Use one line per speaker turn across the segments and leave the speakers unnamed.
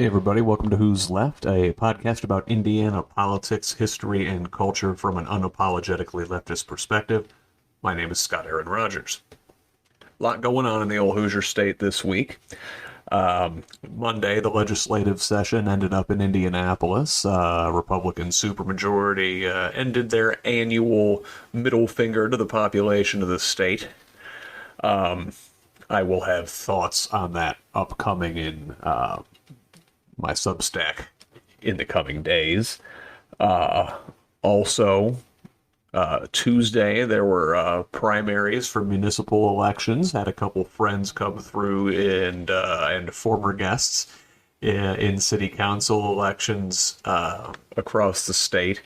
Hey, everybody, welcome to Who's Left, a podcast about Indiana politics, history, and culture from an unapologetically leftist perspective. My name is Scott Aaron Rogers. A lot going on in the old Hoosier state this week. Monday, the legislative session ended up in Indianapolis. Republican supermajority ended their annual middle finger to the population of the state. I will have thoughts on that upcoming in my Substack in the coming days. Also, Tuesday, there were primaries for municipal elections. Had a couple friends come through and former guests in city council elections across the state.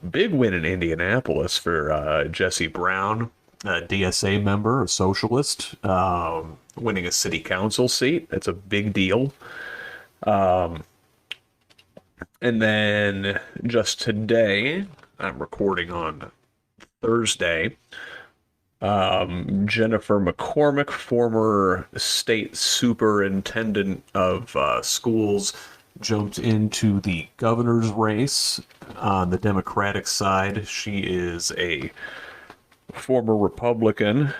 Big win in Indianapolis for Jesse Brown, a DSA member, a socialist, winning a city council seat. That's a big deal. And then just today, I'm recording on Thursday, Jennifer McCormick, former state superintendent of schools, jumped into the governor's race on the Democratic side. She is a former Republican,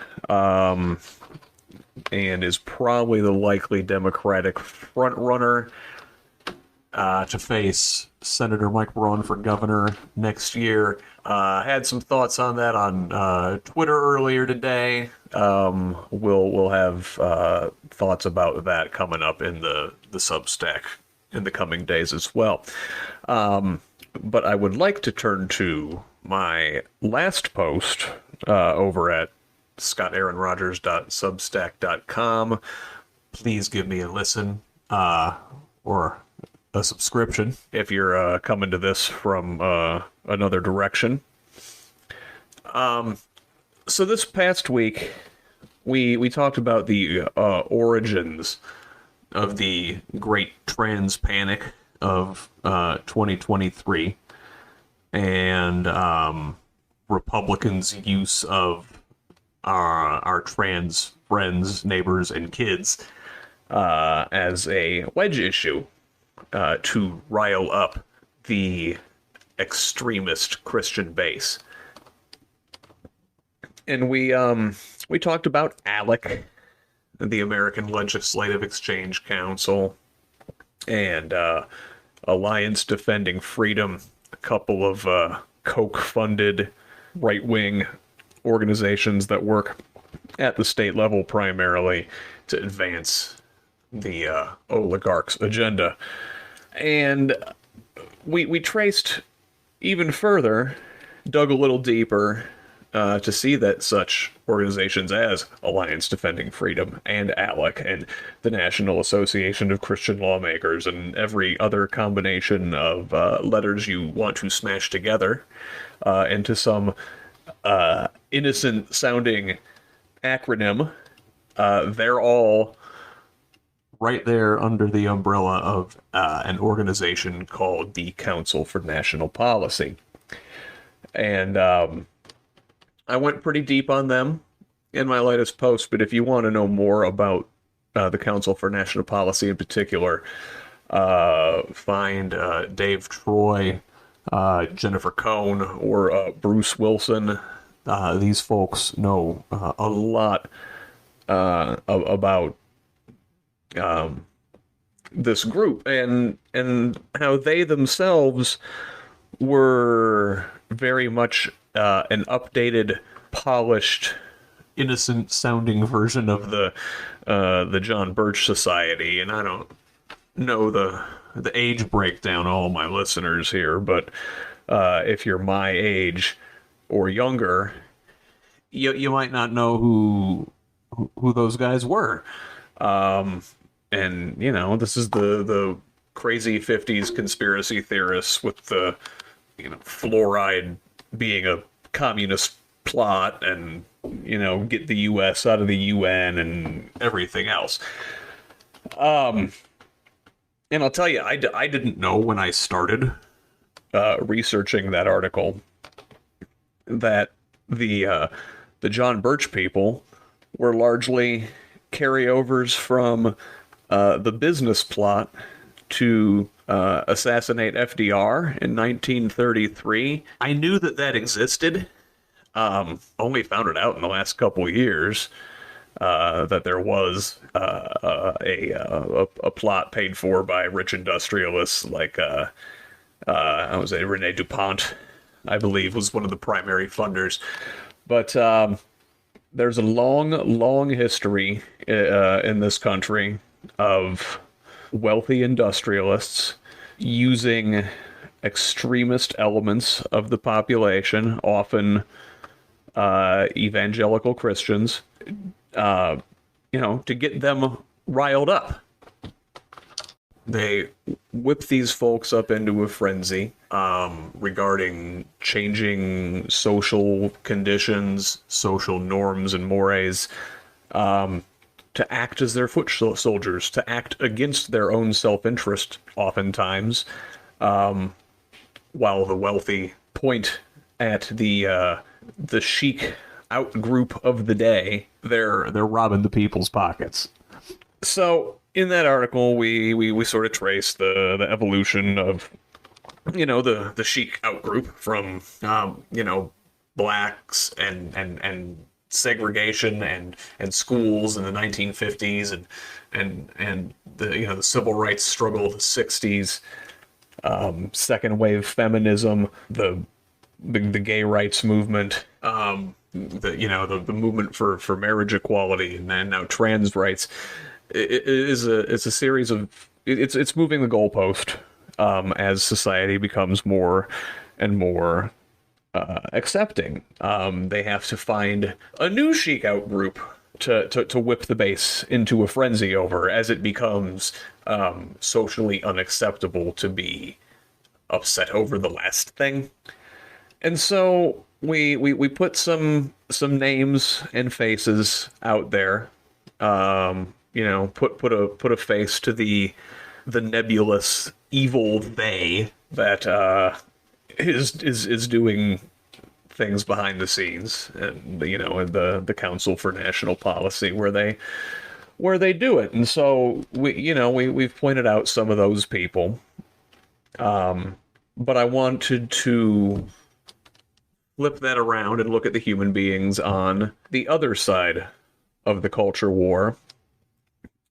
and is probably the likely Democratic frontrunner to face Senator Mike Braun for governor next year. Had some thoughts on that on Twitter earlier today. We'll have thoughts about that coming up in the Substack in the coming days as well. But I would like to turn to my last post over at scottaaronrogers.substack.com. Please give me a listen or a subscription if you're coming to this from another direction. So this past week, we talked about the origins of the Great Trans Panic of 2023 and Republicans' use of our trans friends, neighbors, and kids as a wedge issue to rile up the extremist Christian base. And we talked about ALEC, the American Legislative Exchange Council, and Alliance Defending Freedom, a couple of Koch-funded right-wing organizations that work at the state level primarily to advance the oligarchs' agenda. And we traced even further, dug a little deeper to see that such organizations as Alliance Defending Freedom and ALEC and the National Association of Christian Lawmakers and every other combination of letters you want to smash together into some innocent-sounding acronym, they're all right there under the umbrella of an organization called the Council for National Policy. And I went pretty deep on them in my latest post, but if you want to know more about the Council for National Policy in particular, find Dave Troy, Jennifer Cohn, or Bruce Wilson. These folks know a lot about this group and how they themselves were very much an updated, polished, innocent-sounding version of the John Birch Society. And I don't know the age breakdown of all my listeners here, but if you're my age or younger, you might not know who those guys were. And you know, this is the crazy 50s conspiracy theorists with the fluoride being a communist plot and get the US out of the UN and everything else. And I'll tell you, I didn't know when I started researching that article that the John Birch people were largely carryovers from the business plot to assassinate FDR in 1933. I knew that existed. Only found it out in the last couple years that there was a plot paid for by rich industrialists like I was Rene Dupont, I believe, was one of the primary funders. But there's a long history in this country of wealthy industrialists using extremist elements of the population, often evangelical Christians, to get them riled up. They whip these folks up into a frenzy regarding changing social conditions, social norms, and mores, to act as their foot soldiers, to act against their own self-interest, oftentimes, while the wealthy point at the chic out group of the day. They're robbing the people's pockets. So in that article, we sort of trace the evolution of the chic out group from blacks and segregation and schools in the 1950s and the civil rights struggle of the 60s, second wave feminism, the gay rights movement, the movement for marriage equality, and then now trans rights. It's a series of it's moving the goalpost as society becomes more and more accepting. They have to find a new chic out group to whip the base into a frenzy over, as it becomes socially unacceptable to be upset over the last thing. And so we put some names and faces out there. Put a face to the nebulous evil they that is doing things behind the scenes, and the Council for National Policy where they do it. And so we've pointed out some of those people, but I wanted to flip that around and look at the human beings on the other side of the culture war.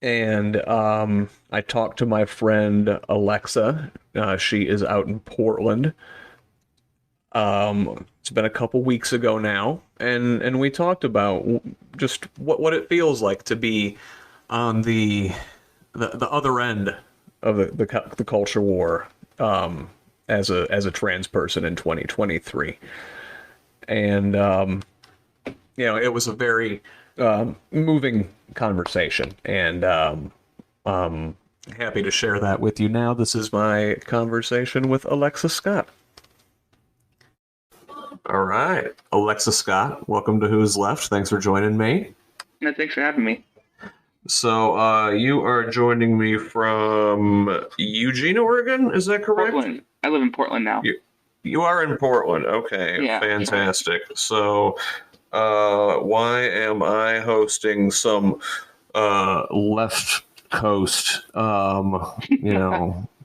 And I talked to my friend Alexa. She is out in Portland. It's been a couple weeks ago now, and we talked about just what it feels like to be on the other end of the culture war as a trans person in 2023. And it was a very moving conversation, and happy to share that with you now. This is my conversation with Alexa Scott. All right, Alexa Scott, welcome to Who's Left. Thanks for joining me.
No, thanks for having me.
So you are joining me from Eugene, Oregon, is that correct?
Portland. I live in Portland now.
You are in Portland. Okay, yeah, fantastic. Sure. So why am I hosting some left coast,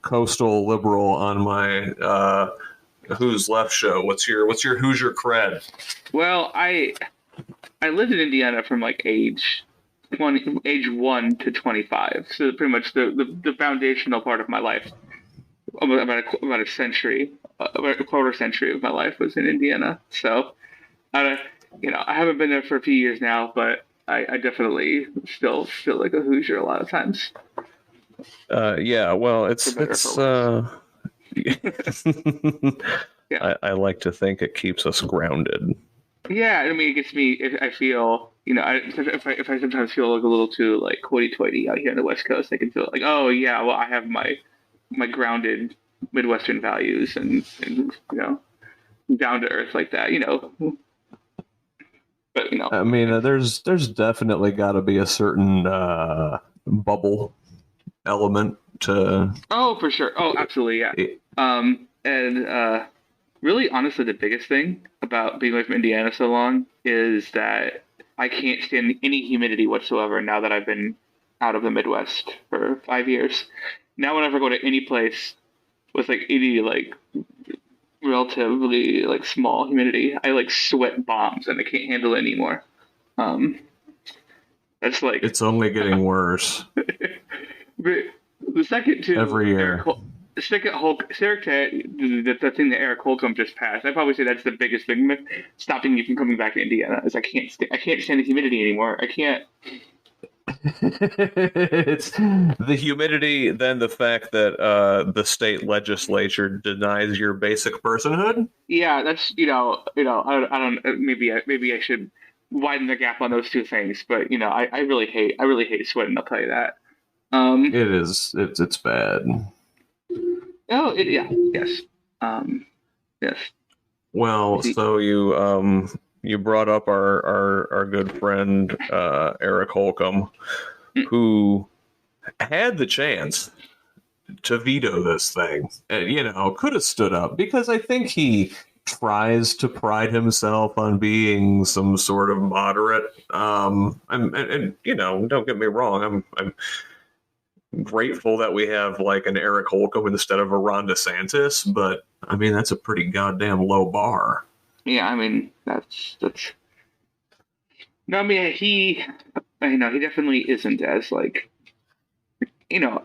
coastal liberal on my Who's Left show? What's your Hoosier cred?
Well, I lived in Indiana from like age 1 to 25, so pretty much the foundational part of my life. About a century, about a quarter century of my life was in Indiana. So, I haven't been there for a few years now, but I definitely still feel like a Hoosier a lot of times.
Yeah, well, it's
yeah.
I like to think it keeps us grounded.
Yeah, I mean, it gets me. If I feel, if I sometimes feel like a little too like hoity-toity out here on the West Coast, I can feel like, oh yeah, well, I have my grounded Midwestern values and down to earth like that, But
I mean, there's definitely got to be a certain bubble element to.
Oh, for sure. Oh, absolutely, yeah. And really, honestly, the biggest thing about being away from Indiana so long is that I can't stand any humidity whatsoever now that I've been out of the Midwest for 5 years. Now whenever I go to any place with like any like relatively like small humidity, I like sweat bombs and I can't handle it anymore. Um, that's like
It's only getting worse
but the second to
every
Eric,
year.
the second Hulk, the thing that Eric Holcomb just passed. I probably say that's the biggest thing stopping you from coming back to Indiana. Is I can't stand the humidity anymore. I can't.
It's the humidity, then the fact that the state legislature denies your basic personhood.
Yeah, that's I don't maybe I should widen the gap on those two things, but I really hate sweating. I'll tell you that. Um,
It is. It's bad.
yeah, yes, um, yes.
Well,
See,
so you brought up our good friend Eric Holcomb,
mm,
who had the chance to veto this thing, and could have stood up because I think he tries to pride himself on being some sort of moderate. And don't get me wrong, I'm grateful that we have like an Eric Holcomb instead of a Ron DeSantis, but I mean that's a pretty goddamn low bar.
yeah, I mean that's no, I mean he definitely isn't as like you know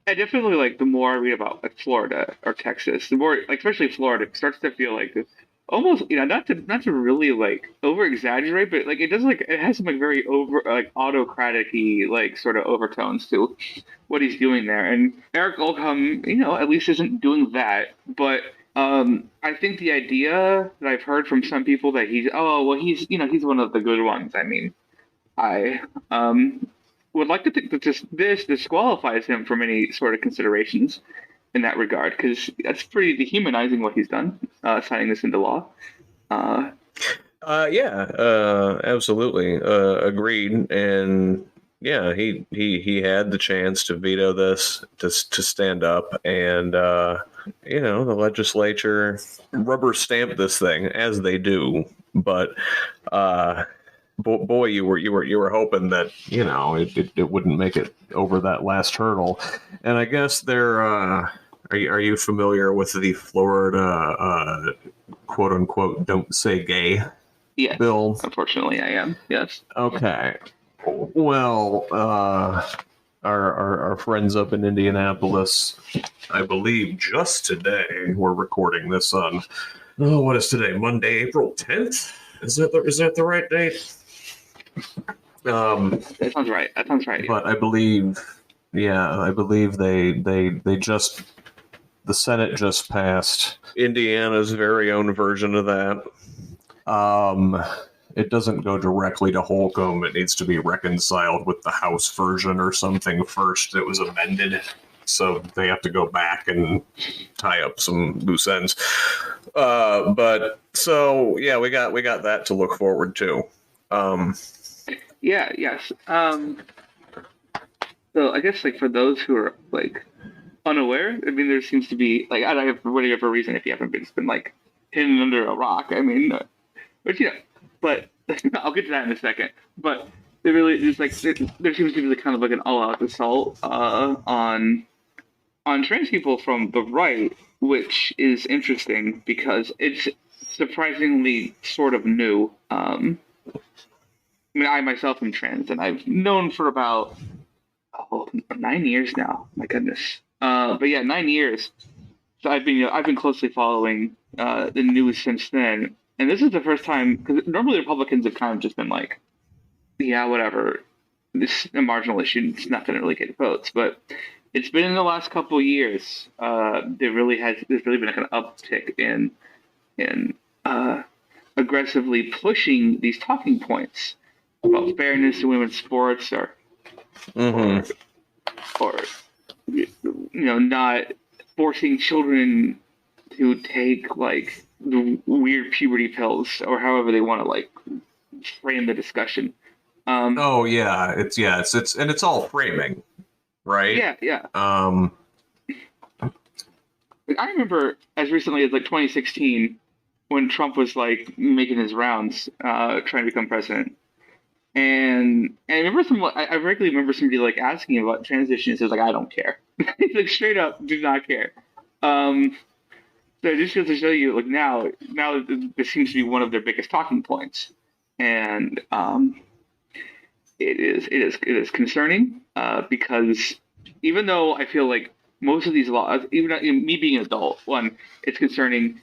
I definitely like the more I read about like Florida or Texas, the more like especially Florida it starts to feel like this almost not to really like over exaggerate, but like it does like it has some like very over like autocratic-y like sort of overtones to what he's doing there. And Eric Olcom, at least isn't doing that. But I think the idea that I've heard from some people that he's one of the good ones. I mean, I would like to think that this disqualifies him from any sort of considerations in that regard because that's pretty dehumanizing what he's done, signing this into law. Uh,
Yeah, absolutely, agreed. And yeah, he had the chance to veto this, to stand up, and the legislature rubber stamped this thing as they do. But boy, you were hoping that it wouldn't make it over that last hurdle. And I guess they're. Are you familiar with the Florida quote unquote "don't say gay"
yes,
bill?
unfortunately, I am. Yes.
Okay. Well, our friends up in Indianapolis, I believe just today, we're recording this on, what is today? Monday, April 10th? Is that the right date?
That sounds right. That sounds right.
But I believe, yeah, I believe they just, the Senate just passed Indiana's very own version of that. It doesn't go directly to Holcomb. It needs to be reconciled with the House version or something first. It was amended, so they have to go back and tie up some loose ends. But so yeah, we got that to look forward to.
Yeah. Yes. So I guess like for those who are like unaware, I mean, there seems to be like I don't know for whatever reason if you haven't been, it's been like hidden under a rock. I mean, but but I'll get to that in a second. But there really is like there seems to be kind of like an all-out assault on trans people from the right, which is interesting because it's surprisingly sort of new. I mean, I myself am trans, and I've known for about 9 years now. My goodness. But yeah, 9 years. So I've been closely following the news since then, and this is the first time because normally Republicans have kind of just been like, yeah, whatever, this is a marginal issue, it's not going to really get votes, but it's been in the last couple of years. There's really been like an uptick in aggressively pushing these talking points about fairness in women's sports or
Mm-hmm.
or not forcing children to take like the weird puberty pills or however they want to like frame the discussion. Um,
Oh yeah, it's and it's all framing, right?
yeah, yeah.
Um,
Like, I remember as recently as like 2016 when Trump was like making his rounds, trying to become president. And I remember I regularly remember somebody like asking him about transition. He says like, I don't care. He's like straight up, do not care. Um, so it just goes to show you, like now this seems to be one of their biggest talking points, and it is concerning because even though I feel like most of these laws, even me being an adult, one, it's concerning.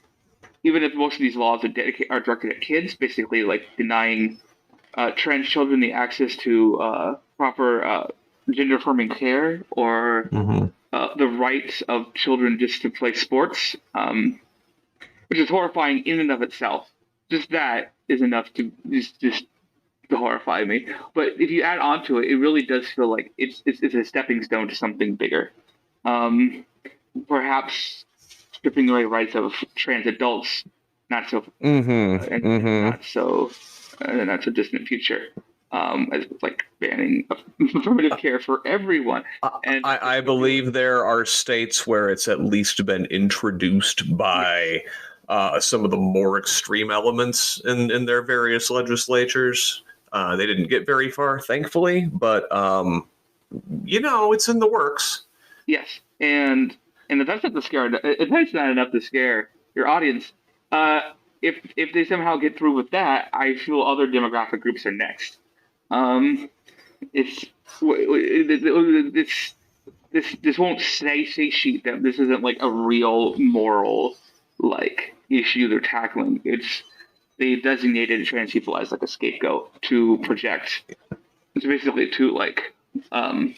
Even if most of these laws are directed at kids, basically like denying trans children the access to proper gender affirming care or
Hmm.
the rights of children just to play sports, which is horrifying in and of itself. Just that is enough to just to horrify me. But if you add on to it, it really does feel like it's a stepping stone to something bigger. Um, Perhaps stripping away rights of trans adults, not so
Hmm.
and
Hmm.
not so distant future, as like banning affirmative care for everyone. And
I believe there are states where it's at least been introduced
yes,
by some of the more extreme elements in their various legislatures. They didn't get very far, thankfully, but it's in the works.
yes, and if that's not the scare, if that's not enough to scare your audience, uh, if they somehow get through with that, I feel other demographic groups are next. Um, it's it's this won't satiate them. This isn't like a real moral like issue they're tackling. It's they designated trans people as like a scapegoat to project. It's basically um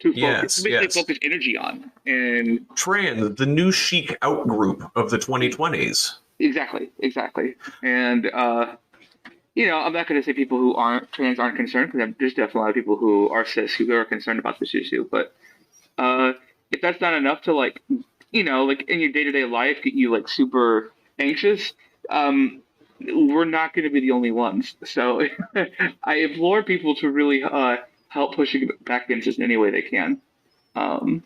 to
Yes,
basically
yes.
focus energy on. And
Trans, the new chic outgroup of the 2020s.
exactly. And I'm not going to say people who aren't trans aren't concerned because there's definitely a lot of people who are cis who are concerned about this issue. But uh, if that's not enough to like, like in your day to day life, get you like super anxious, we're not going to be the only ones. So I implore people to really help pushing back against this in any way they can. Um,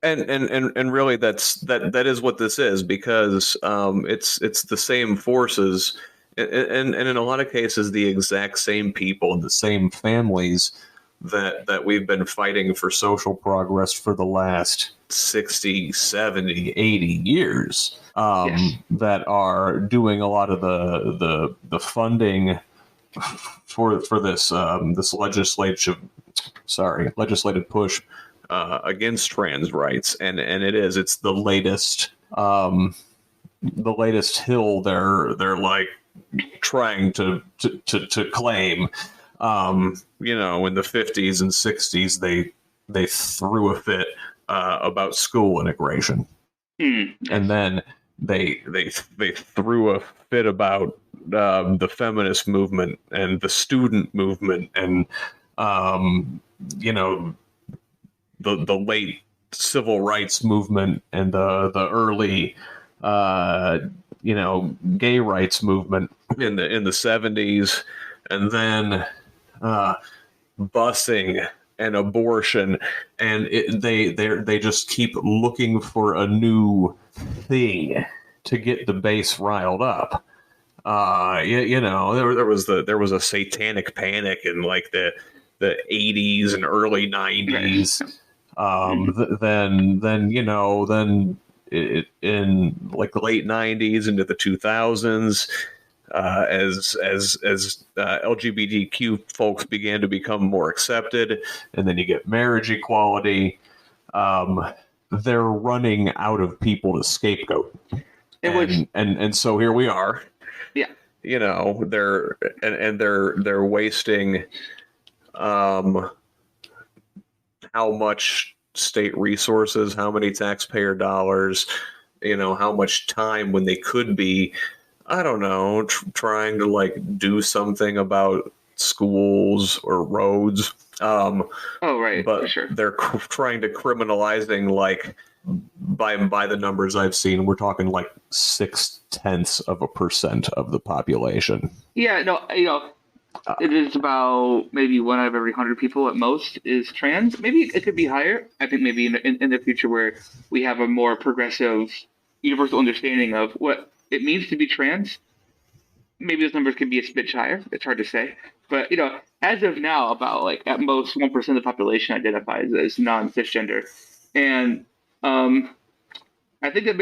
And really that is what this is, because it's the same forces, and in a lot of cases the exact same people, the same families that we've been fighting for social progress for the last 60, 70, 80 years,
yes.
that are doing a lot of the funding for this legislative push against trans rights, and it's the latest hill they're like trying to claim. In the 50s and 60s, they threw a fit about school integration, and
Yes.
then they threw a fit about the feminist movement and the student movement, and um, you know the late civil rights movement and the early uh, gay rights movement in the 70s, and then uh, busing and abortion, and they just keep looking for a new thing to get the base riled up. There was a satanic panic in like the 80s and early
Yes.
90s.
Mhm.
Then in like the late 90s into the 2000s, as LGBTQ folks began to become more accepted, and then you get marriage equality. Um, they're running out of people to scapegoat,
It was,
and so here we are.
yeah.
They're wasting um, how much state resources, how many taxpayer dollars, how much time, when they could be, I don't know, trying to like do something about schools or roads.
Oh, right, for
But
sure.
they're trying to criminalizing, like, by the numbers I've seen, we're talking like 0.6% of the population.
Yeah, no, it is about maybe one out of every 100 people at most is trans. Maybe it could be higher. I think maybe in the future where we have a more progressive, universal understanding of what it means to be trans, maybe those numbers could be a bit higher. It's hard to say, but as of now, about like at most 1% of the population identifies as non-cisgender, and um, I think that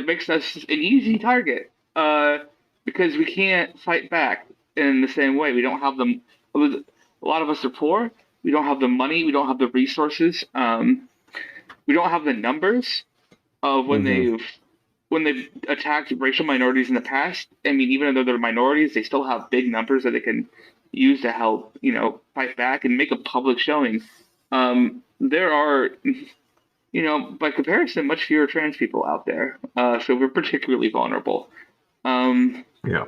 makes us an easy target because we can't fight back in the same way. We don't have them. A lot of us are poor. We don't have the money. We don't have the resources. We don't have the numbers of
Mm-hmm.
when they've attacked racial minorities in the past. I mean, even though they're minorities, they still have big numbers that they can use to help, fight back and make a public showing. There are, by comparison, much fewer trans people out there, so we're particularly vulnerable. Um,
Yeah.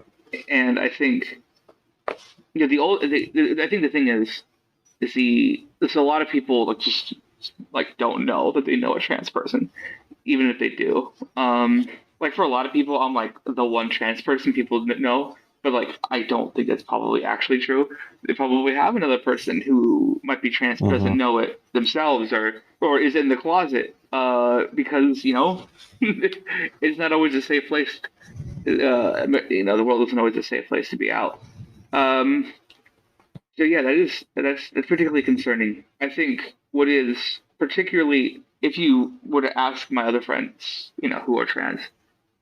and I think, I think the thing is a lot of people like just like don't know that they know a trans person, even if they do. Like for a lot of people, I'm like the one trans person people know, but like I don't think that's probably actually true. They probably have another person who might be trans but doesn't
Mm-hmm.
know it themselves, or is in the closet. Because it's not always a safe place. The world isn't always a safe place to be out. Um, so yeah, that's particularly concerning. I think what is particularly if you were to ask my other friends, who are trans,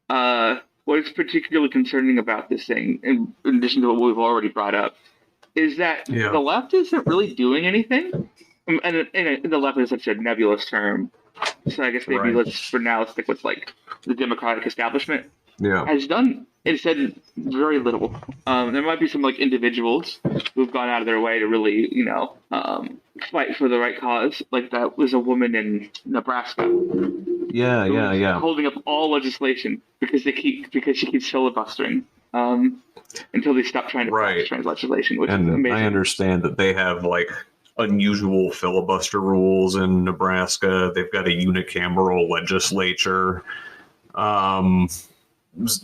what is particularly concerning about this thing, in addition to what we've already brought up, is that
Yeah.
the left isn't really doing anything. And the left is such a nebulous term, so I guess maybe
Right.
let's for now stick with like the Democratic establishment
Yeah.
has done instead very little. There might be some like individuals who've gone out of their way to really, fight for the right cause. Like that was a woman in Nebraska
Yeah. Yeah.
who's
Yeah.
holding up all legislation because she keeps filibustering until they stop trying to pass
Right.
trans legislation, which is
And I
amazing.
understand that they have like unusual filibuster rules in Nebraska. They've got a unicameral legislature. Um,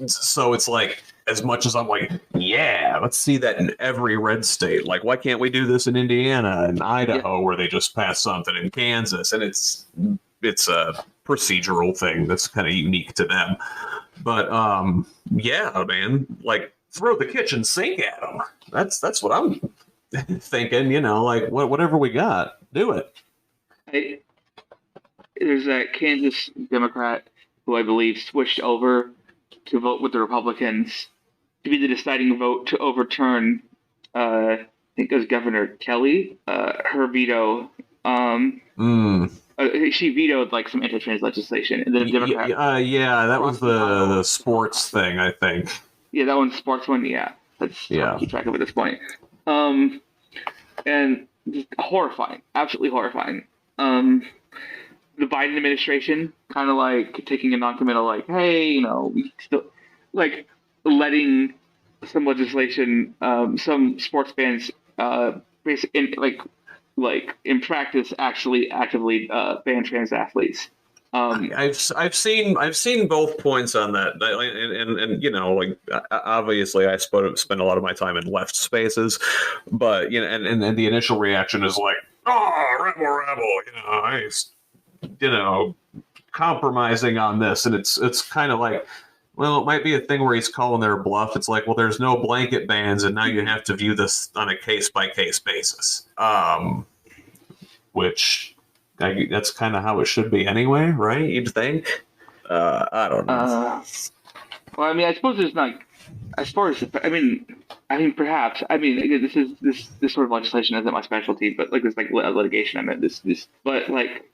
so it's like, as much as I'm like, yeah, let's see that in every red state. Like, why can't we do this in Indiana and
Yeah,
Idaho, where they just passed something in Kansas, and it's a procedural thing that's kind of unique to them. But yeah, man, like throw the kitchen sink at them. That's what I'm thinking. Like whatever we got, do it.
I, there's a Kansas Democrat who I believe switched over to vote with the Republicans to be the deciding vote to overturn, I think it was Governor Kelly, her veto. Um,
Mm.
she vetoed like some anti-trans legislation, and then a Democrat
Yeah, that was
crossed the
the
aisle.
sports thing, I think.
Yeah, that one's sparks one. Yeah, that's hard to
Yeah.
keep track of at this point. Um, and just horrifying, absolutely horrifying. Um, the Biden administration kind of like taking a non-committal, like, hey, we still like letting some legislation, some sports bans, basically, in practice, actually actively ban trans athletes. Um,
I've seen both points on that, and like obviously spend a lot of my time in left spaces, but and the initial reaction is like, oh, rebel, you know compromising on this, and it's kind of like, well, it might be a thing where he's calling their bluff. It's like, well, there's no blanket bans, and now you have to view this on a case by case basis. Which that's kind of how it should be anyway, right? You'd think. I don't know.
uh, well, I mean, I suppose there's not. As far as I mean, perhaps. I mean, again, this sort of legislation isn't my specialty, but like this like litigation. I meant but like,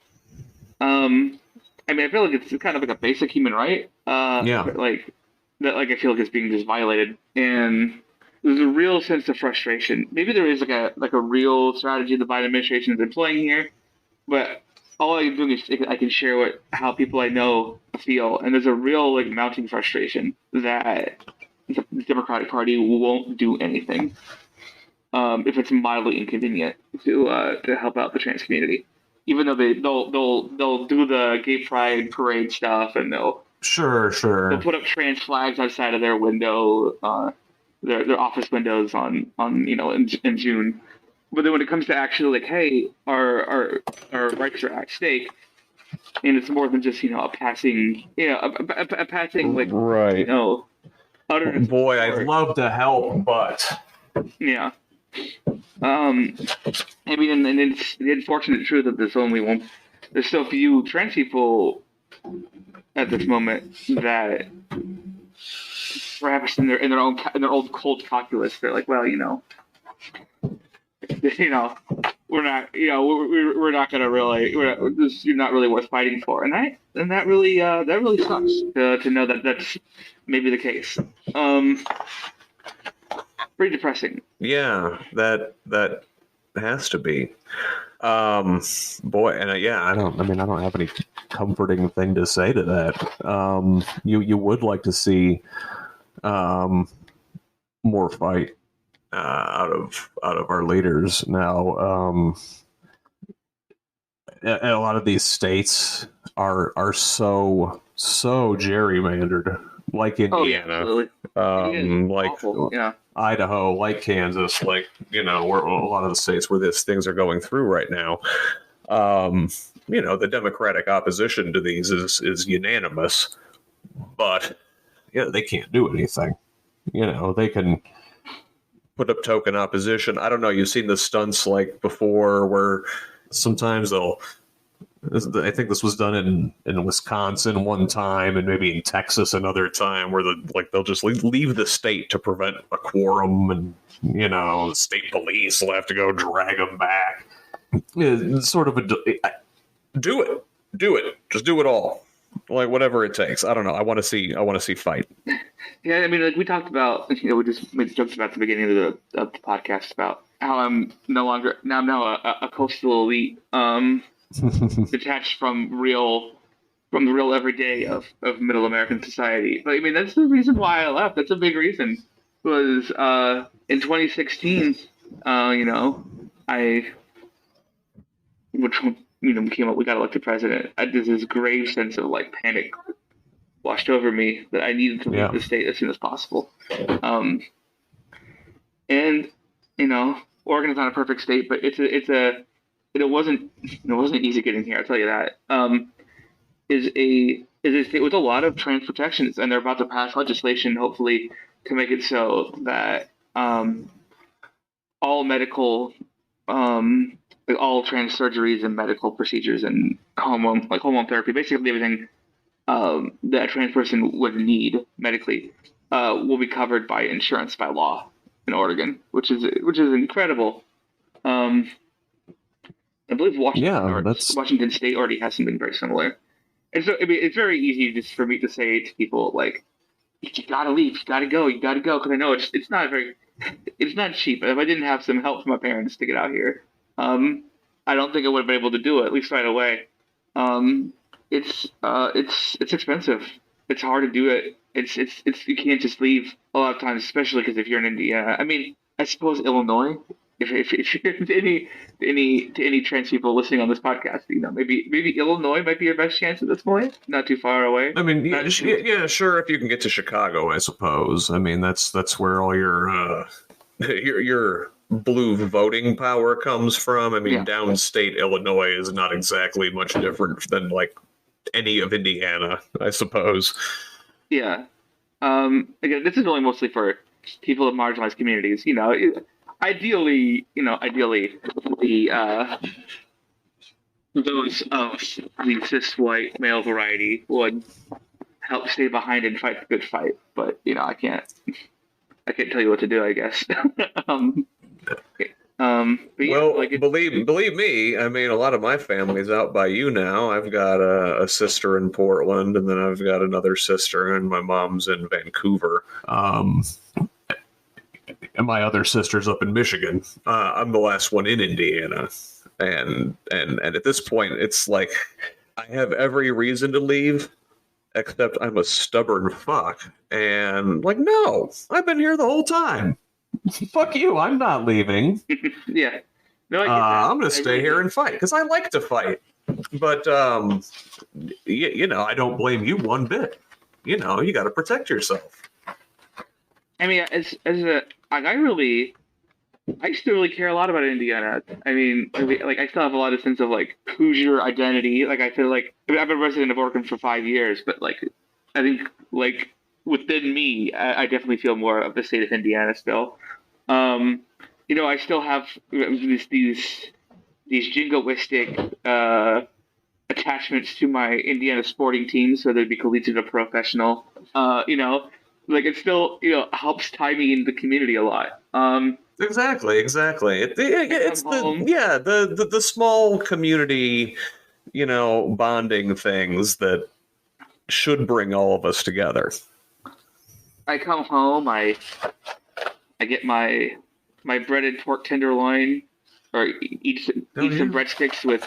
um, I mean, I feel like it's kind of like a basic human right.
Yeah,
Like that. Like I feel like it's being just violated, and there's a real sense of frustration. Maybe there is like a real strategy the Biden administration is employing here, but all I'm doing is I can share what how people I know feel, and there's a real like mounting frustration that the Democratic Party won't do anything if it's mildly inconvenient to help out the trans community. Even though they'll do the gay pride parade stuff, and
sure,
they'll
sure.
put up trans flags outside of their window, their office windows on in June. But then when it comes to actually like, hey, our rights are at stake, and it's more than just a passing, a passing like, you
Right.
know utter
Boy, I'd
support.
love to help, but
Yeah. Um, I mean, and it's the unfortunate truth that there's so few trans people at this moment that perhaps in their old cold calculus, they're like, well, you know, we're not, we're not gonna really, you're not really worth fighting for, and that really sucks to know that that's maybe the case. Um, Pretty depressing.
yeah, that has to be. Boy, and yeah, I don't. I mean, I don't have any comforting thing to say to that. You would like to see more fight out of our leaders now. A lot of these states are so gerrymandered, like
Oh yeah,
Indiana,
absolutely. Indiana is
like
awful. Yeah.
Idaho, like Kansas, like where a lot of the states where these things are going through right now. Um, the Democratic opposition to these is unanimous, but they can't do anything. They can put up token opposition. I don't know. You've seen the stunts like before where sometimes they'll. I think this was done in Wisconsin one time, and maybe in Texas another time, where they'll just leave the state to prevent a quorum, and the state police will have to go drag them back. It's sort of do it, just do it all, like whatever it takes. I don't know. I want to see fight.
Yeah, I mean, like we talked about, we just made jokes about the beginning of the podcast about how I'm now a coastal elite, detached from the real everyday of middle American society. But I mean, that's the reason why I left. That's a big reason. Was in 2016, I which we got elected president. There's this grave sense of like panic washed over me that I needed to leave
Yeah.
the state as soon as possible. Um, and Oregon's not a perfect state, but it wasn't easy getting here. I'll tell you that. Is a state with a lot of trans protections, and they're about to pass legislation, hopefully, to make it so that all medical, like all trans surgeries and medical procedures and hormone therapy, basically everything that a trans person would need medically, will be covered by insurance by law in Oregon, which is incredible. Um, I believe
Yeah, that's
Washington State already has something very similar. And so, I mean, it's very easy just for me to say to people like, "You gotta leave, you gotta go," because I know it's not cheap. If I didn't have some help from my parents to get out here, um, I don't think I would have been able to do it at least right away. Um, it's expensive. It's hard to do it. It's you can't just leave a lot of times, especially because if you're in Indiana. I mean, I suppose Illinois. If you're to any trans people listening on this podcast, maybe Illinois might be your best chance at this point. Not too far away.
I mean,
Not too,
yeah, sure. If you can get to Chicago, I suppose. I mean, that's where all your your blue voting power comes from. I mean,
yeah,
downstate Illinois is not exactly much different than like any of Indiana, I suppose.
yeah. Again, this is only mostly for people of marginalized communities. Ideally, the those of the cis white male variety would help stay behind and fight the good fight. But I can't tell you what to do. I guess. um, but yeah,
Well,
like
believe me, I mean, a lot of my family's out by you now. I've got a sister in Portland, and then I've got another sister, and my mom's in Vancouver. And my other sister's up in Michigan. I'm the last one in Indiana, and at this point, it's like I have every reason to leave, except I'm a stubborn fuck, and like, no, I've been here the whole time. Fuck you, I'm not leaving.
yeah. No, I get that.
I'm gonna
I
stay
really
here
do.
and fight because I like to fight. But I don't blame you one bit. You got to protect yourself.
I mean, as a like, I still really care a lot about Indiana. Like I still have a lot of sense of like who's your identity. Like I feel like I've been a resident of Oregon for 5 years, but like I think like within me, I definitely feel more of the state of Indiana still. Um, I still have these jingoistic attachments to my Indiana sporting teams, whether it be collegiate or professional. Like it still helps tie me in the community a lot.
Exactly, exactly.
I
It's
come
the
home.
yeah the small community, bonding things that should bring all of us together.
I come home. I get my breaded pork tenderloin, or
Oh
eat some
yeah.
breadsticks with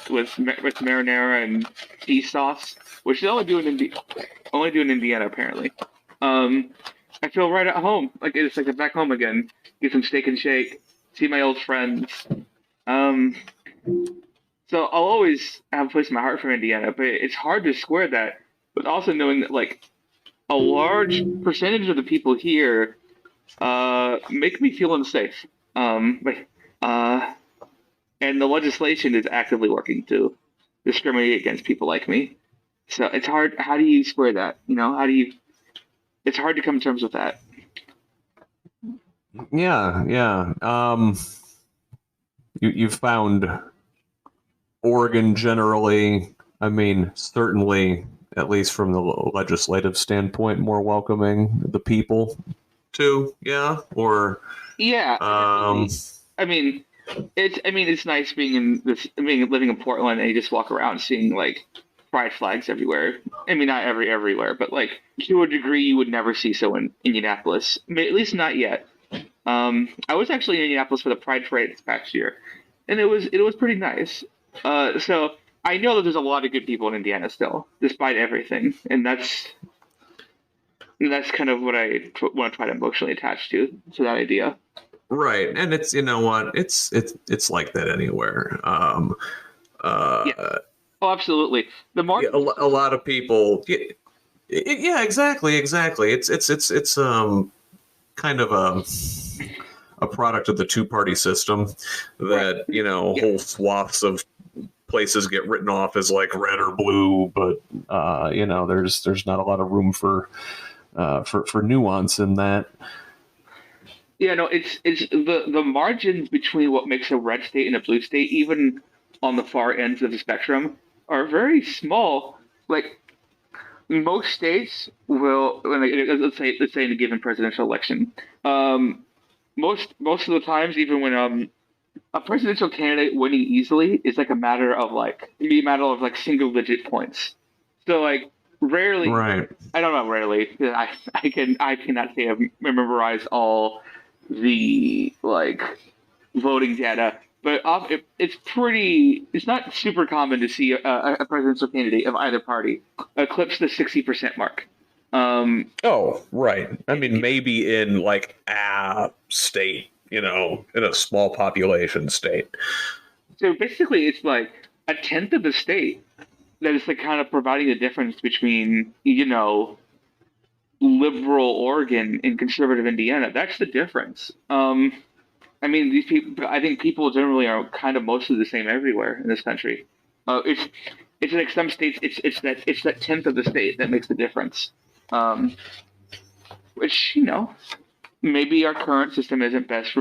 marinara and cheese sauce, which they only do in Indiana apparently. Um, I feel right at home, like it's like I'm back home again. Get some steak and shake, see my old friends. Um, so I'll always have a place in my heart for Indiana, but it's hard to square that with also knowing that like a large percentage of the people here make me feel unsafe. Like, uh, and the legislation is actively working to discriminate against people like me. So it's hard. How do you square that? How do you? It's hard to come to terms with that.
Yeah, yeah. You've found Oregon generally, I mean, certainly, at least from the legislative standpoint, more welcoming the people too. Yeah, or
Yeah, I
um,
definitely. I mean, it's nice being living in Portland and you just walk around seeing like pride flags everywhere. I mean, not everywhere, but like to a degree you would never see so in Indianapolis. I mean, at least not yet. I was actually in Indianapolis for the Pride Parade this past year, and it was pretty nice. So I know that there's a lot of good people in Indiana still, despite everything, and that's kind of what I want to try to emotionally attach to that idea.
right, and it's what it's like that anywhere.
Yeah.
Uh,
Oh, absolutely. The
yeah,
margins
a
between
lot of people. Yeah, yeah, exactly, exactly. It's kind of a product of the two party system
right.
that
Yeah.
whole swaths of places get written off as like red or blue, but there's not a lot of room for nuance in that.
Yeah, no, it's the margins between what makes a red state and a blue state, even on the far ends of the spectrum, are very small. Like most states will, let's say in a given presidential election, most of the times, even when a presidential candidate winning easily is like a matter of like single digit points. So like rarely,
Right.
I don't know, rarely. I cannot say I've memorized all the like voting data, but it's not super common to see a presidential candidate of either party eclipse the 60% mark. Um,
Oh, right. I
it's
mean,
it's
maybe in like a state, in a small population state.
so basically it's like a tenth of the state that is like kind of providing the difference between liberal Oregon and conservative Indiana. That's the difference. I mean, these people. I think people generally are kind of mostly the same everywhere in this country. It's like some states. It's that tenth of the state that makes the difference. Um, which maybe our current system isn't best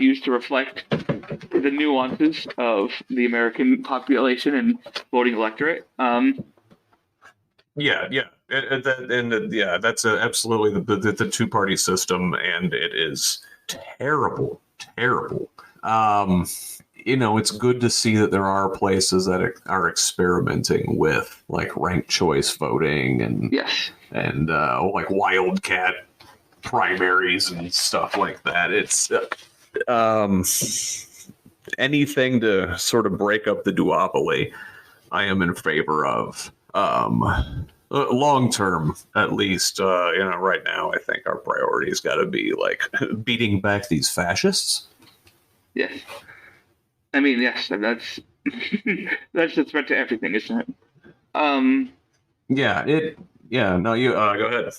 used to reflect the nuances of the American population and voting electorate.
Yeah, yeah. Yeah, that's absolutely the two party system, and it is terrible, terrible. Um, it's good to see that there are places that are experimenting with like ranked choice voting
Yes.
and like wildcat primaries and stuff like that. It's um, anything to sort of break up the duopoly. I am in favor of. Long term, at least, right now, I think our priority's got to be like beating back these fascists.
Yes. I mean, yes. That's that's the threat to everything, isn't it? Um,
Yeah, it. Yeah, no, you go ahead.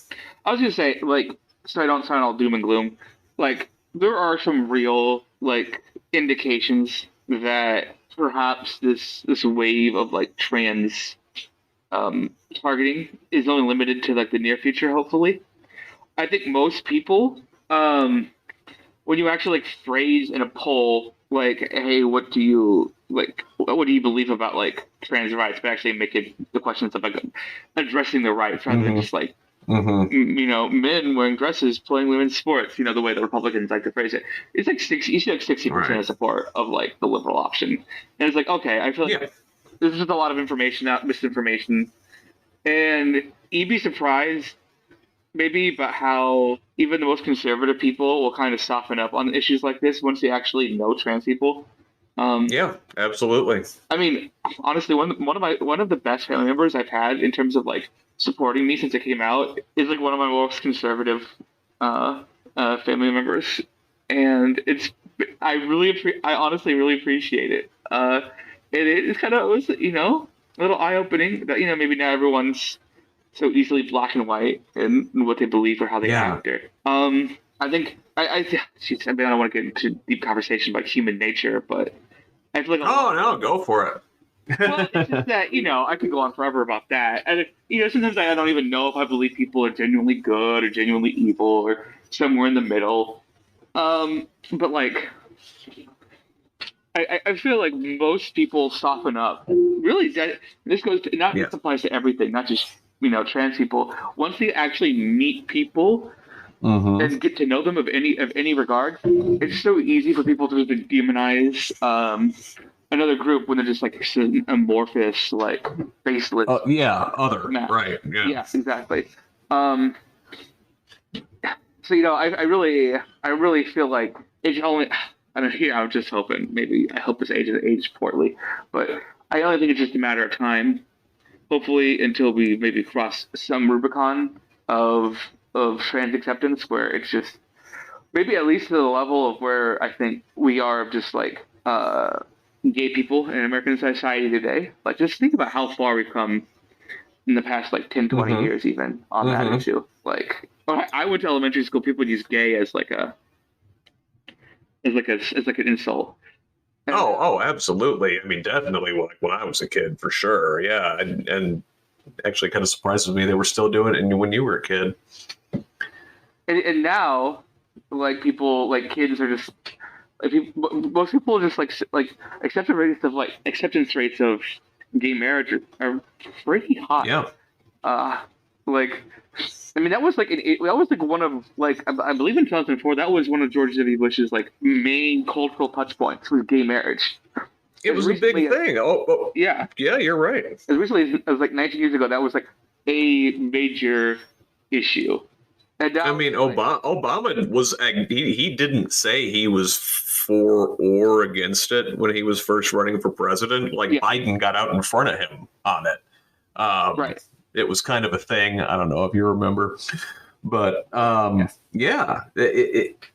I was gonna say, like, so I don't sound all doom and gloom. Like, there are some real like indications that perhaps this wave of like trans targeting is only limited to like the near future. Hopefully, I think most people, when you actually like phrase in a poll like, "Hey, what do you like? What do you believe about like trans rights?" But actually make it the questions of like addressing the rights rather than
Mm-hmm.
just like
Mm-hmm.
men wearing dresses playing women's sports. The way the Republicans like to phrase it. It's like you see like 60%
Right.
of support of like the liberal option, and it's like okay, I feel like
Yeah.
there's just a lot of information out, misinformation, and you'd be surprised maybe about how even the most conservative people will kind of soften up on issues like this once they actually know trans people. Um,
Yeah. Absolutely.
I mean, honestly, one of the best family members I've had in terms of like supporting me since it came out is like one of my most conservative uh, family members, and I honestly really appreciate it. It's kind of it was a little eye opening that maybe not everyone's so easily black and white in what they believe or how they
Yeah.
act. Or I think I mean I don't want to get into deep conversation about human nature, but I feel like a
Oh
lot.
no, go for
Well, it's just
it.
that I could go on forever about that, and sometimes I don't even know if I believe people are genuinely good or genuinely evil or somewhere in the middle. But like I feel like most people soften up. Really, this goes to, not
Yeah.
this applies to everything, not just trans people. Once they actually meet people
Mm-hmm.
and get to know them of any regard, it's so easy for people to just demonize another group when they're just like amorphous, like faceless.
Yeah. Other.
Mask.
Right. Yeah.
Yeah, exactly. Um, so I really feel like it's only. I mean, here I'm just hoping. Maybe I hope this aged poorly, but I only think it's just a matter of time. Hopefully, until we maybe cross some Rubicon of trans acceptance, where it's just maybe at least to the level of where I think we are of just like gay people in American society today. Like, just think about how far we've come in the past like 10, 20
Mm-hmm.
years even on that
Mm-hmm.
issue. Like I went to elementary school, people would use gay as like a as like an insult. And
Oh,
now
oh, absolutely. I mean, definitely. Like when I was a kid, for sure. Yeah, and actually, kind of surprises me they were still doing it when you were a kid.
and now like people like kids are just like most people just like acceptance rates of gay marriage are pretty high.
Yeah.
Uh like I mean, that was like one of like I believe in 2004 that was one of George W. Bush's like main cultural touch points was gay marriage.
It
As
was a big
recently as
thing. Oh,
yeah,
yeah, you're right.
as recently as like 19 years ago, that was like a major issue, and
I
now it's
mean,
just like
Obama was he didn't say he was for or against it when he was first running for president. Like
yeah,
Biden got out in front of him on it. Um,
right,
it was kind of a thing. I don't know if you remember, but
yeah,
yeah,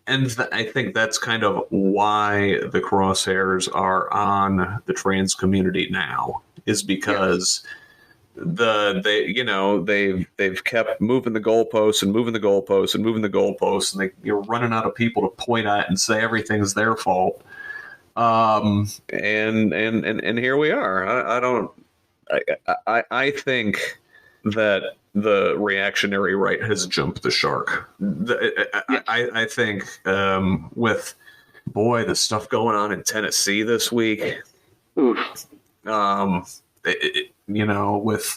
I think that's kind of why the crosshairs are on the trans community now, is
yes,
because they've kept moving the goalposts and moving the goalposts and moving the goalposts, and you're running out of people to point at and say everything's their fault. And here we are. I don't. I think that the reactionary right has jumped the shark.
yes,
I think with boy the stuff going on in Tennessee this week,
oof,
um, with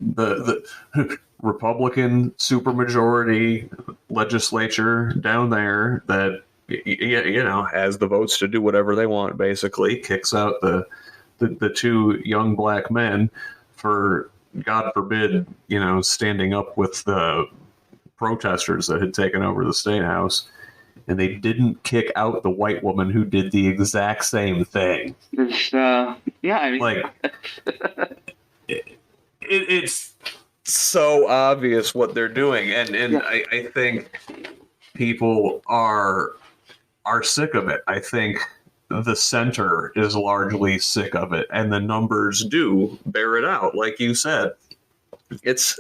the Republican supermajority legislature down there that has the votes to do whatever they want, basically kicks out the two young black men for, God forbid, standing up with the protesters that had taken over the Statehouse, and they didn't kick out the white woman who did the exact same thing.
yeah, I mean,
Like it's so obvious what they're doing, and
yes,
I think people are sick of it. I think the center is largely sick of it, and the numbers do bear it out. Like you said, it's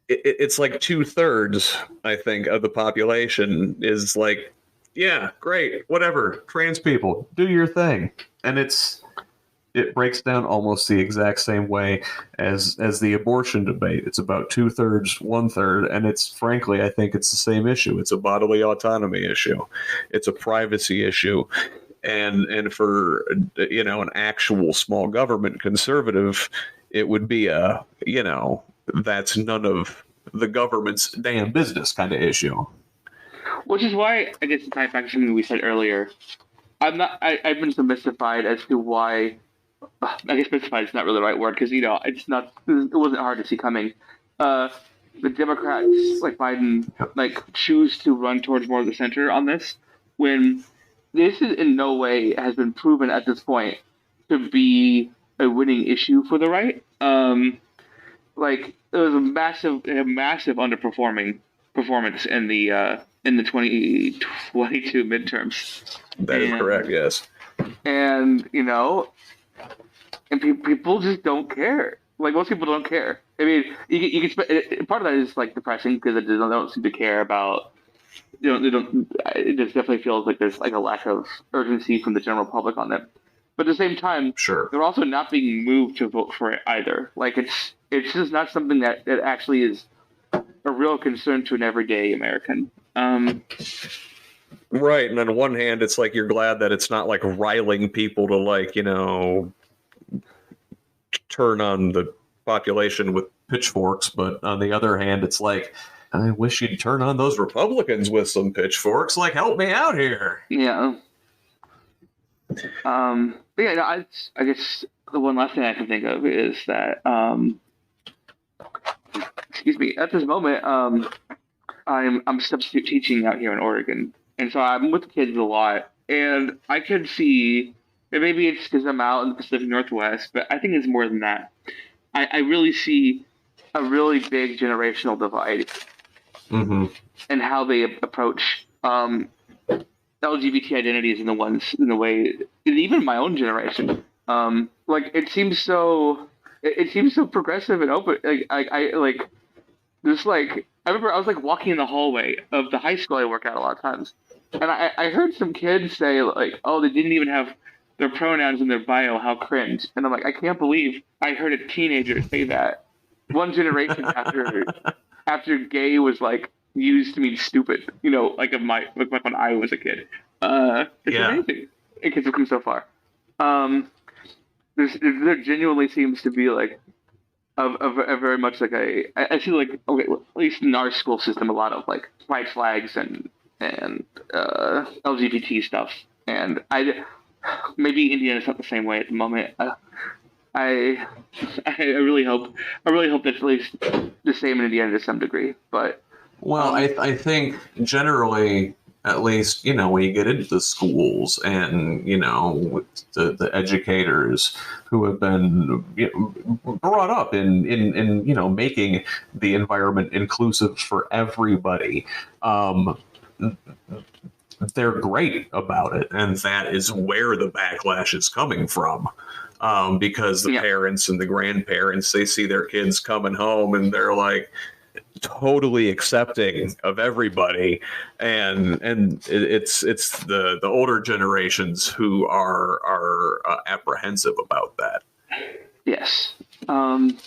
it's like 2/3, I think, of the population is like, yeah, great, whatever, trans people, do your thing, and it's it breaks down almost the exact same way as the abortion debate. It's about 2/3, 1/3, and it's frankly, I think it's the same issue. It's a bodily autonomy issue. It's a privacy issue. And for an actual small government conservative, it would be a that's none of the government's damn business kind of issue.
Which is why, I guess, to tie back to something we said earlier, I'm not. I've been so mystified as to why. I guess mystified is not really the right word because it's not. It wasn't hard to see coming. Uh, the Democrats like Biden like choose to run towards more of the center on this when this is in no way has been proven at this point to be a winning issue for the right. Like it was a massive underperforming performance in the 2022 midterms.
That is correct. Yes.
And people just don't care. Like most people don't care. I mean, you can part of that is like depressing because they don't seem to care about. They don't. It just definitely feels like there's like a lack of urgency from the general public on them. But at the same time,
sure,
they're also not being moved to vote for it either. Like it's just not something that actually is a real concern to an everyday American.
Right, and on one hand, it's like you're glad that it's not like riling people to like turn on the population with pitchforks, but on the other hand, it's like I wish you'd turn on those Republicans with some pitchforks. Like, help me out here.
Yeah. But yeah, no, I guess the one last thing I can think of is that, excuse me, at this moment, I'm substitute teaching out here in Oregon, and so I'm with kids a lot, and I could see, and maybe it's because I'm out in the Pacific Northwest, but I think it's more than that. I really see a really big generational divide in how they approach LGBT identities in the way, and even my own generation. Like it seems so progressive and open. Like I like this like I remember I was like walking in the hallway of the high school I work at a lot of times, and I heard some kids say like, oh, they didn't even have their pronouns in their bio. How cringe! And I'm like, I can't believe I heard a teenager say that one generation after gay was like used to mean stupid. Like when I was a kid. It's amazing. Kids have come so far. There genuinely seems to be like a very much like I see like okay, well, at least in our school system a lot of like white flags and LGBT stuff, and I maybe Indiana's not the same way at the moment. I really hope that's at least the same in Indiana to some degree, but
well, I think generally, at least, when you get into the schools and, the educators who have been brought up in making the environment inclusive for everybody, they're great about it. And that is where the backlash is coming from. Because the parents and the grandparents, they see their kids coming home and they're like, totally accepting of everybody, and it's the older generations who are apprehensive about that.
Yes.
And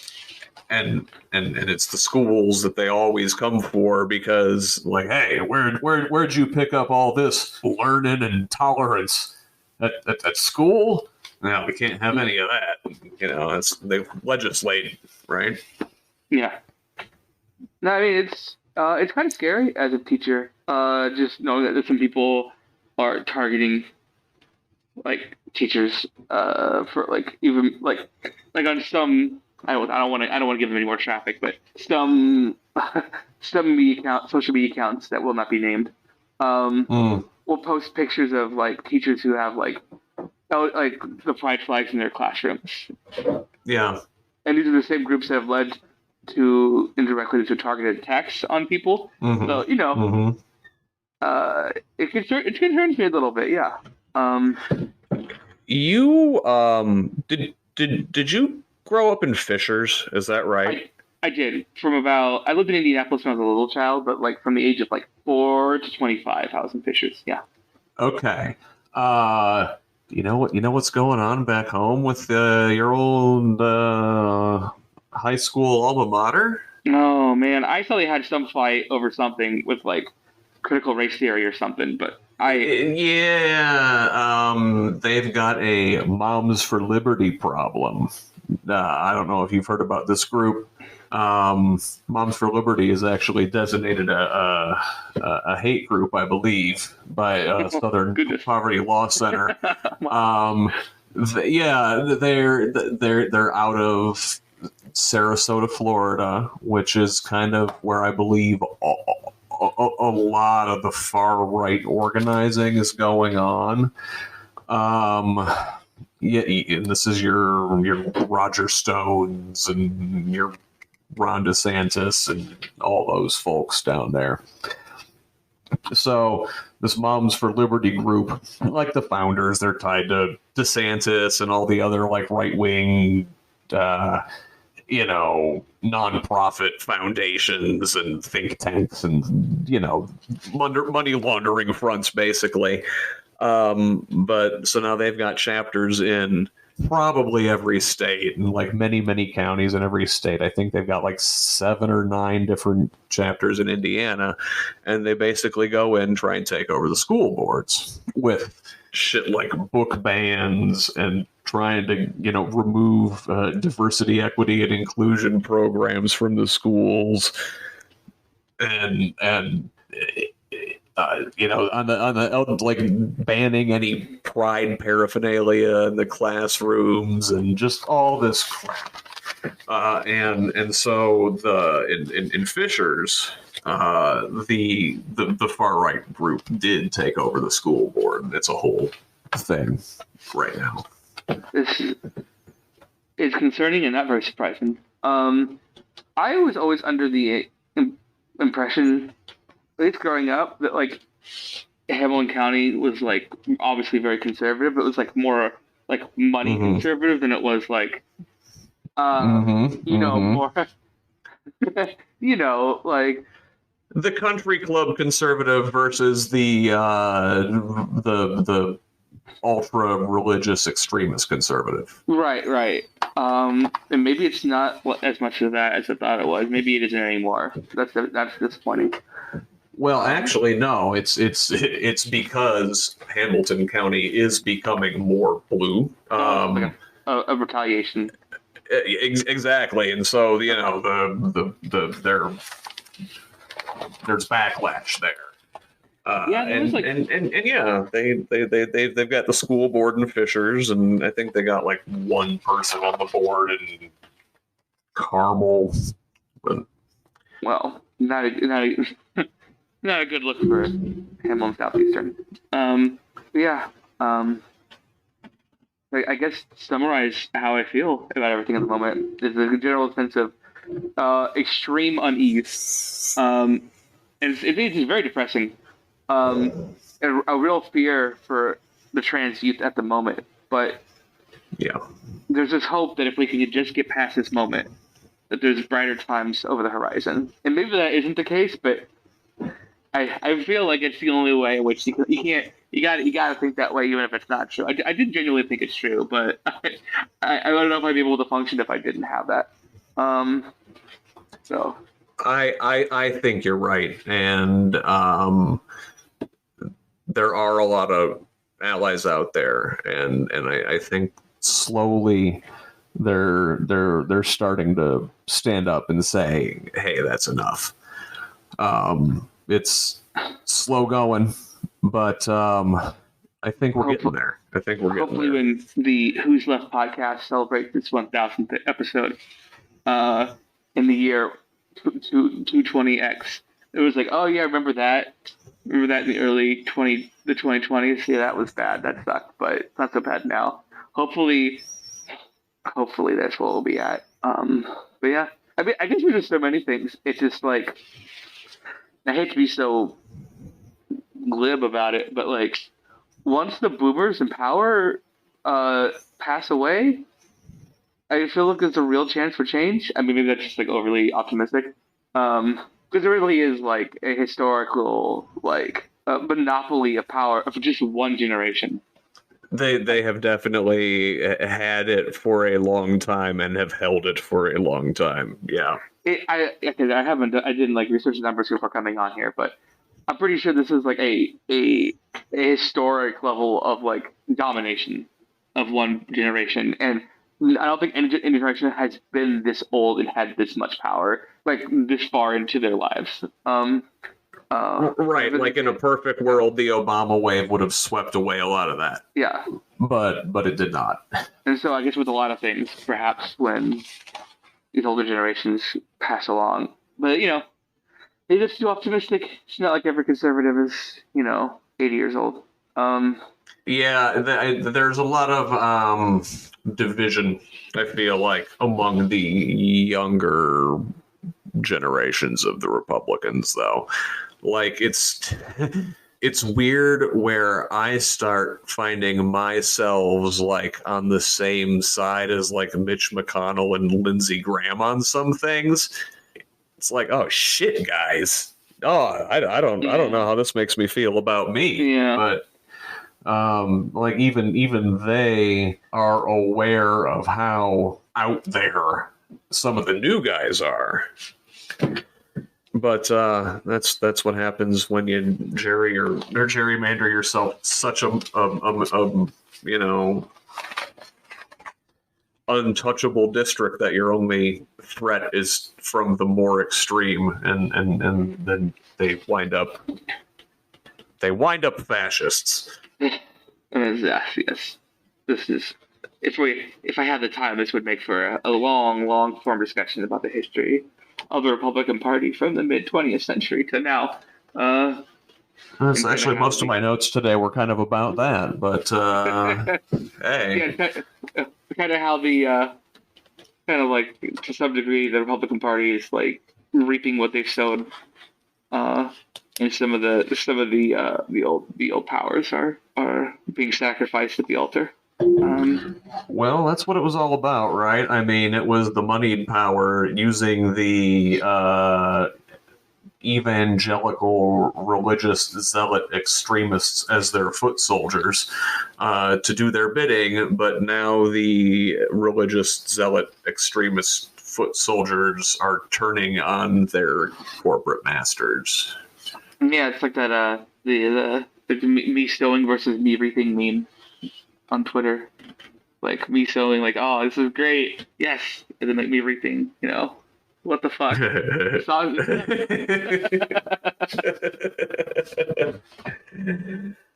it's the schools that they always come for because like, hey, where'd you pick up all this learning and tolerance at school? No, we can't have any of that. They legislate, right?
Yeah. No, I mean it's kind of scary as a teacher. Just knowing that some people are targeting like teachers for like even like on some I don't want to give them any more traffic, but some social media accounts that will not be named will post pictures of like teachers who have like the pride flags in their classrooms.
Yeah,
and these are the same groups that have led to indirectly to targeted attacks on people. So it concerns me a little bit. Yeah.
You did you grow up in Fishers? Is that right?
I did. I lived in Indianapolis when I was a little child, but like from the age of like 4 to 25, I was in Fishers. Yeah.
Okay. You know what's going on back home with your old high school alma mater?
Oh man, I thought they had some fight over something with like critical race theory or something, but
Yeah, they've got a Moms for Liberty problem. I don't know if you've heard about this group. Moms for Liberty is actually designated a hate group, I believe, by Southern
goodness.
Poverty Law Center.
Wow.
Um, yeah, they're out of Sarasota, Florida, which is kind of where I believe a lot of the far right organizing is going on. Um, yeah, and this is your Roger Stones and your Ron DeSantis and all those folks down there. So this Moms for Liberty group, like the founders, they're tied to DeSantis and all the other like right wing, nonprofit foundations and think tanks and money laundering fronts, basically. But so now they've got chapters in probably every state and like many counties in every state. I think they've got like 7 or 9 different chapters in Indiana, and they basically go in and try and take over the school boards with shit like book bans and trying to remove diversity, equity, and inclusion programs from the schools, and on the like banning any pride paraphernalia in the classrooms and just all this crap. And so in Fishers, the far right group did take over the school board. It's a whole thing right now.
This is concerning and not very surprising. I was always under the impression, at least growing up, that like Hamilton County was like obviously very conservative. It was like more like money conservative than it was like more like
the country club conservative versus the ultra religious extremist conservative.
Right. And maybe it's not as much of that as I thought it was. Maybe it isn't anymore. That's disappointing.
Well, actually, no. It's because Hamilton County is becoming more blue.
Like a retaliation.
Exactly, and so there's backlash there. They've got the school board in Fishers, and I think they got like one person on the board in Carmel. But,
well, not a good look for Hamilton Southeastern. I guess to summarize how I feel about everything at the moment is a general sense of extreme unease. And it's very depressing. A real fear for the trans youth at the moment. But
yeah,
there's this hope that if we can just get past this moment, that there's brighter times over the horizon. And maybe that isn't the case, but I feel like it's the only way in which you got to think that way, even if it's not true. I did genuinely think it's true, but I don't know if I'd be able to function if I didn't have that. So
I think you're right, and there are a lot of allies out there, and I think slowly they're starting to stand up and say, hey, that's enough. It's slow going, but I think we're getting there.
Hopefully when the Who's Left podcast celebrates its 1000th episode in the year 220X, it was like, oh yeah, remember that in the early 2020s? Yeah, that was bad. That sucked, but it's not so bad now. Hopefully that's what we'll be at. But yeah, I mean, I guess there's just so many things. It's just like, I hate to be so glib about it, but like, once the boomers in power pass away, I feel like there's a real chance for change. I mean, maybe that's just like overly optimistic, because there really is like a historical like monopoly of power of just one generation.
They have definitely had it for a long time and have held it for a long time. Yeah.
I didn't like research the numbers before coming on here, but I'm pretty sure this is like a historic level of like domination of one generation, and I don't think any generation has been this old and had this much power like this far into their lives.
Right, like in a perfect world, the Obama wave would have swept away a lot of that,
yeah,
but it did not.
and so I guess with a lot of things, perhaps when these older generations pass along, but maybe it's too optimistic. It's not like every conservative is 80 years old. Um,
Yeah, there's a lot of division, I feel like, among the younger generations of the Republicans, though. Like, it's weird where I start finding myself like on the same side as like Mitch McConnell and Lindsey Graham on some things. It's like, oh shit, guys. Oh, I don't know how this makes me feel about me,
yeah.
but like even they are aware of how out there some of the new guys are. But that's what happens when you gerrymander yourself such a untouchable district that your only threat is from the more extreme, and then they wind up fascists.
Yes. This is if I had the time, this would make for a long form discussion about the history of the Republican Party from the mid 20th century to now.
That's
And kind of
actually
how
most of my notes today were kind of about that, but hey.
yeah, kind of how the kind of like to some degree the Republican Party is like reaping what they've sown. Uh, and some of the old powers are being sacrificed at the altar.
Well, that's what it was all about, right? I mean, it was the moneyed power using the evangelical religious zealot extremists as their foot soldiers to do their bidding, but now the religious zealot extremist foot soldiers are turning on their corporate masters.
Yeah, it's like that the me sewing versus me reaping meme on Twitter. Like me sewing, like, oh, this is great, yes, and then like me reaping, what the fuck?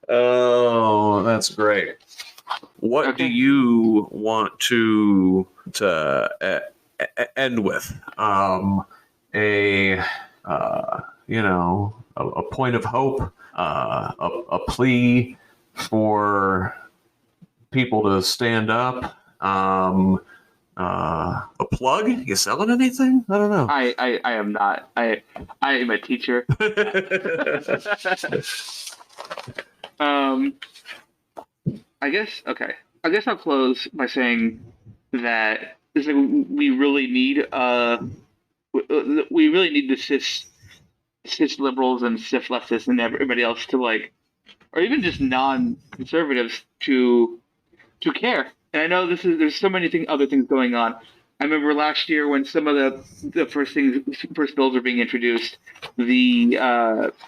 Oh, that's great. What do
Okay.
you want to end with? A a point of hope, a plea for people to stand up. A plug? You selling anything? I don't know.
I am not. I am a teacher. um, I guess okay. I guess I'll close by saying that it's like we really need the cis liberals and cis leftists and everybody else to like, or even just non-conservatives to care. And I know there's so many other things going on. I remember last year when some of the first bills were being introduced, the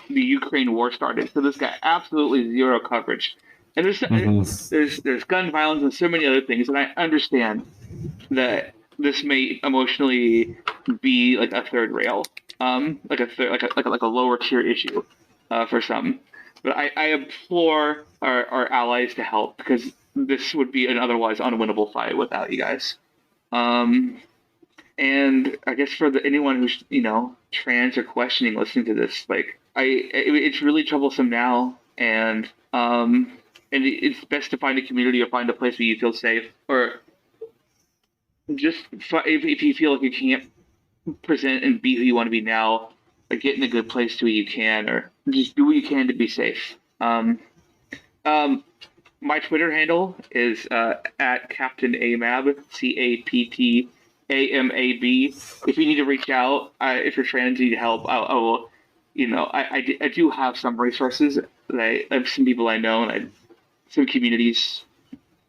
Ukraine war started. So this got absolutely zero coverage. And there's gun violence and so many other things, and I understand that this may emotionally be like a third rail, like a third, like a lower tier issue, for some. But I implore our allies to help because this would be an otherwise unwinnable fight without you guys. And I guess for anyone who's trans or questioning listening to this, like it's really troublesome now, and it's best to find a community or find a place where you feel safe, or just if you feel like you can't present and be who you want to be now, like get in a good place to where you can, or just do what you can to be safe. Um, my Twitter handle is at Captain Amab, CaptAmab. If you need to reach out, if you're trans, need help, I will. I do have some resources that I have some people I know and some communities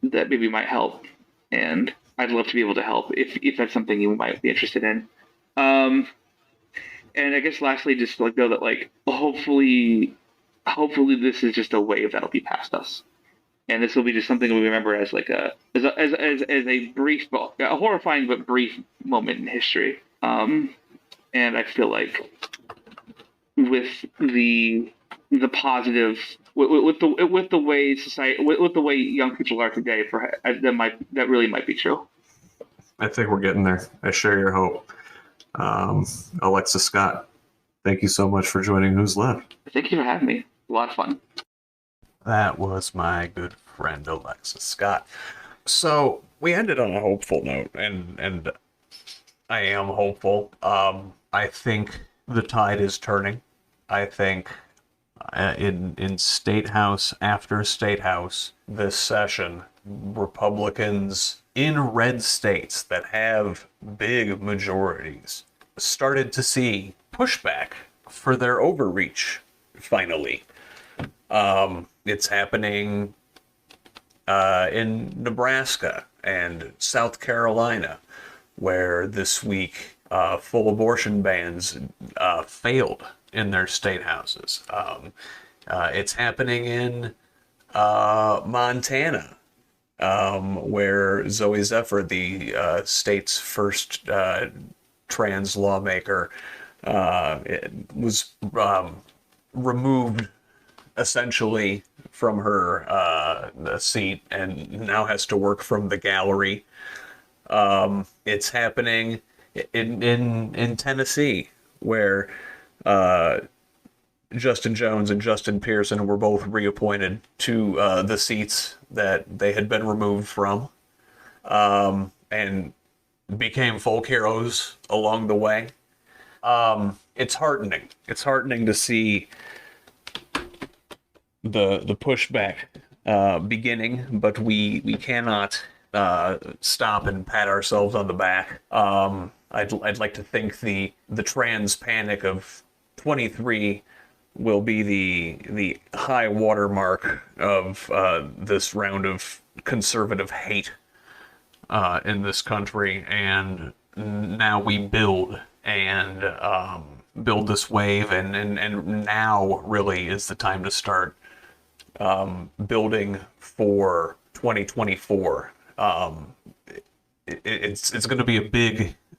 that maybe might help, and I'd love to be able to help if that's something you might be interested in. Um, and I guess lastly, just like know that like hopefully this is just a wave that'll be past us, and this will be just something we remember as like as a brief, a horrifying but brief moment in history. And I feel like with the positive with the way society with the way young people are today, for that really might be true.
I think we're getting there. I share your hope. Alexa Scott, thank you so much for joining Who's Left.
Thank you for having me. A lot of fun.
That was my good friend Alexa Scott. So we ended on a hopeful note, and I am hopeful. I think the tide is turning. I think in Statehouse after Statehouse this session, Republicans in red states that have big majorities started to see pushback for their overreach, finally. It's happening in Nebraska and South Carolina, where this week full abortion bans failed in their state houses. It's happening in Montana, where Zoe Zephyr, the state's first trans lawmaker, was removed essentially from her seat and now has to work from the gallery. It's happening in Tennessee, where Justin Jones and Justin Pearson were both reappointed to the seats that they had been removed from, and became folk heroes along the way. It's heartening. It's heartening to see the pushback beginning, but we cannot stop and pat ourselves on the back. I'd like to think the trans panic of 23 will be the high watermark of this round of conservative hate in this country, and now we build and build this wave, and now really is the time to start building for 2024. It's going to be a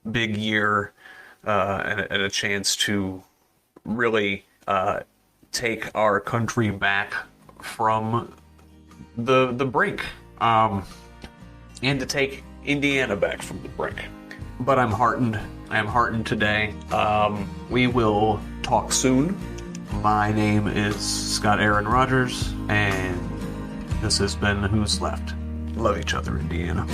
big year and a chance to really take our country back from the brink, and to take Indiana back from the brink. But I'm heartened. I am heartened today. We will talk soon. My name is Scott Aaron Rogers, and this has been Who's Left. Love each other, Indiana.